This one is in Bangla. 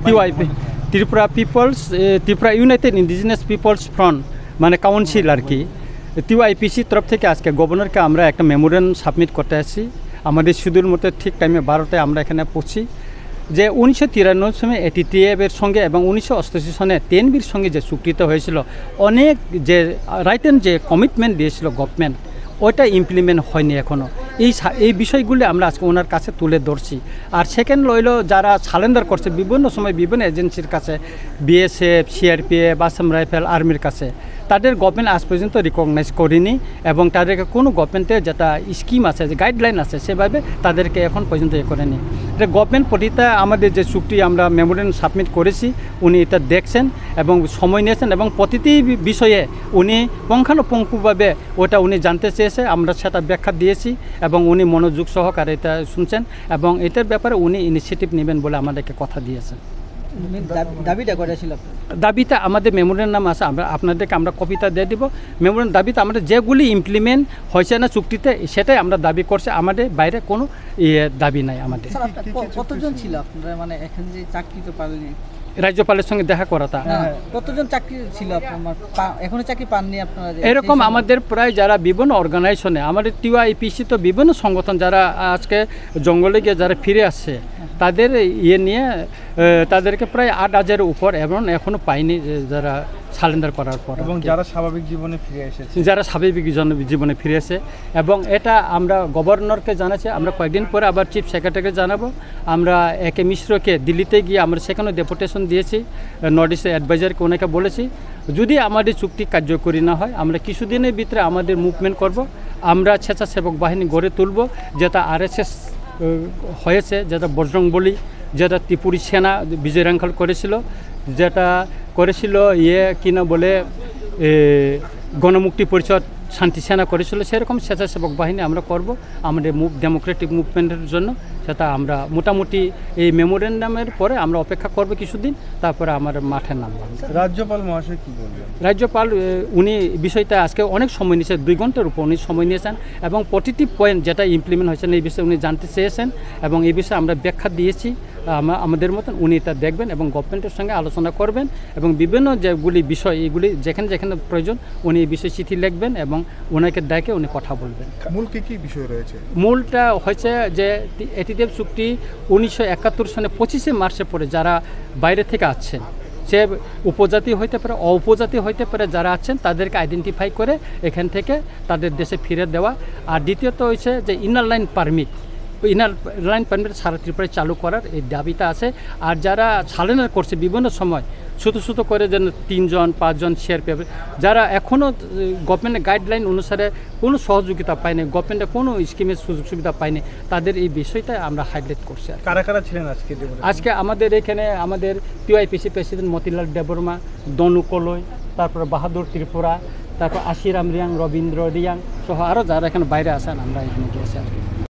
টিওআইপি Tripura peoples Tripura united indigenous peoples front মানে কাউন্সিল আর কি টিওআইপিসি তরফ থেকে আজকে গভর্নরকে আমরা একটা মেমোরেন্ডাম সাবমিট করতে আসছি আমাদের শিডিউল মতো ঠিক টাইমে 12টায় আমরা এখানে পৌঁছি যে 1993 সনে এটিটিএফের সঙ্গে এবং 1988 সনে টিএনবির সঙ্গে যে চুক্তিটা হয়েছিল অনেক যে রাইটেন যে কমিটমেন্ট দিয়েছিল গভর্নমেন্ট ওইটা ইমপ্লিমেন্ট হয়নি এখনও এই বিষয়গুলি আমরা আজকে ওনার কাছে তুলে ধরছি আর সেকেন্ড লইল যারা সালেন্ডার করছে বিভিন্ন সময় বিভিন্ন এজেন্সির কাছে বিএসএফ সিআরপিএফ আসাম রাইফেল আর্মির কাছে তাদের গভর্নমেন্ট আজ পর্যন্ত রিকগনাইজ করেনি এবং তাদেরকে কোনো গভর্নমেন্টের যেটা স্কিম আছে যে গাইডলাইন আছে সেভাবে তাদেরকে এখন পর্যন্ত করেনি এটা গভর্নমেন্ট প্রতিটা আমাদের যে চুক্তি আমরা মেমোরেন্ডাম সাবমিট করেছি উনি এটা দেখছেন এবং সময় নিয়েছেন এবং প্রতিটি বিষয়ে উনি পুঙ্খানুপুঙ্খভাবে ওটা উনি জানতে চেয়েছে আমরা সেটা ব্যাখ্যা দিয়েছি এবং উনি মনোযোগ সহকারে এটা শুনছেন এবং এটার ব্যাপারে উনি ইনিশিয়েটিভ নেবেন বলে আমাদেরকে কথা দিয়েছেন দাবিটা আমাদের মেমোরেন্ডাম আছে আমরা আপনাদেরকে আমরা কপিটা দিয়ে দিব মেমোরেন্ডাম দাবিতে আমাদের যেগুলি ইমপ্লিমেন্ট হয়েছে না চুক্তিতে সেটাই আমরা দাবি করছি আমাদের বাইরে কোনো দাবি নাই আমাদের কতজন ছিল আপনারা মানে এখন যে চাকরি তো পারেনি রাজ্যপালের সঙ্গে দেখা করাটা কতজন চাকরি ছিল আপনার এখনো চাকরি পাননি আপনারা এরকম আমাদের প্রায় যারা বিভিন্ন অর্গানাইজেশনে আমাদের টিওআইপিসি তো বিভিন্ন সংগঠন যারা আজকে জঙ্গলে গিয়ে যারা ফিরে আসছে তাদের নিয়ে তাদেরকে প্রায় 8,000-এর উপর এবং এখনও পাইনি যারা সারেন্ডার করার পর এবং যারা স্বাভাবিক জীবনে ফিরে এসেছে জীবনে ফিরে এসে এবং এটা আমরা গভর্নরকে জানাচ্ছি আমরা কয়েকদিন পরে আবার চিফ সেক্রেটারিকে জানাবো আমরা একে মিশ্রকে দিল্লিতে গিয়ে আমরা সেখানে ডেপুটেশন দিয়েছি নর্থ ইস্ট অ্যাডভাইজারকে ওনাকে বলেছি যদি আমাদের চুক্তি কার্যকরী না হয় আমরা কিছুদিনের ভিতরে আমাদের মুভমেন্ট করব আমরা স্বেচ্ছাসেবক বাহিনী গড়ে তুলব যেটা আরএসএস হয়েছে যেটা বজরংবলী যেটা ত্রিপুরী সেনা বিজয় রাঙ্খাল করেছিল যেটা করেছিল কিনা বলে গণমুক্তি পরিষদ শান্তি সেনা করেছিল সেরকম স্বেচ্ছাসেবক বাহিনী আমরা করব আমাদের ডেমোক্রেটিক মুভমেন্টের জন্য সেটা আমরা মোটামুটি এই মেমোরেন্ডামের পরে আমরা অপেক্ষা করব কিছুদিন তারপরে আমার মাঠে নামব রাজ্যপাল মহাশয় কী বলবেন রাজ্যপাল উনি বিষয়টা আজকে অনেক সময় নিয়েছে 2 ঘন্টার উপর উনি সময় নিয়েছেন এবং প্রতিটি পয়েন্ট যেটা ইমপ্লিমেন্ট হয়েছে এই বিষয়ে উনি জানতে চেয়েছেন এবং এই বিষয়ে আমরা ব্যাখ্যা দিয়েছি আমাদের মতন উনি এটা দেখবেন এবং গভর্নমেন্টের সঙ্গে আলোচনা করবেন এবং বিভিন্ন যেগুলি বিষয় এইগুলি যেখানে যেখানে প্রয়োজন উনি এই বিষয়ে চিঠি লিখবেন এবং ওনাকে ডেকে উনি কথা বলবেন মূল কী বিষয় রয়েছে মূলটা হচ্ছে যে এটিএফ চুক্তি 1971 সনে 25শে মার্চের পরে যারা বাইরে থেকে আসছেন সে উপজাতি হইতে পারে উপজাতি হইতে পারে যারা আছেন তাদেরকে আইডেন্টিফাই করে এখান থেকে তাদের দেশে ফিরে দেওয়া আর দ্বিতীয়ত হচ্ছে যে ইনার লাইন পারমিট সারা ত্রিপুরায় চালু করার এই দাবিটা আছে আর যারা সালেনার করছে বিভিন্ন সময় ছোটো করে যেন 3 জন 5 জন শেয়ার পেবে যারা এখনও গভর্নমেন্টের গাইডলাইন অনুসারে কোনো সহযোগিতা পায়নি গভর্নমেন্টের কোনো স্কিমের সুযোগ সুবিধা পায়নি তাদের এই বিষয়টা আমরা হাইলাইট করছি কারা কারা ছিলেন আজকে আমাদের এখানে আমাদের টিওআইপিসি প্রেসিডেন্ট মতিলাল দেববর্মা দনু কলই তারপরে বাহাদুর ত্রিপুরা তারপর আশিরাম রিয়াং রবীন্দ্র রিয়াং সহ আরও যারা এখানে বাইরে আসেন আমরা এখানে গিয়েছি আর কি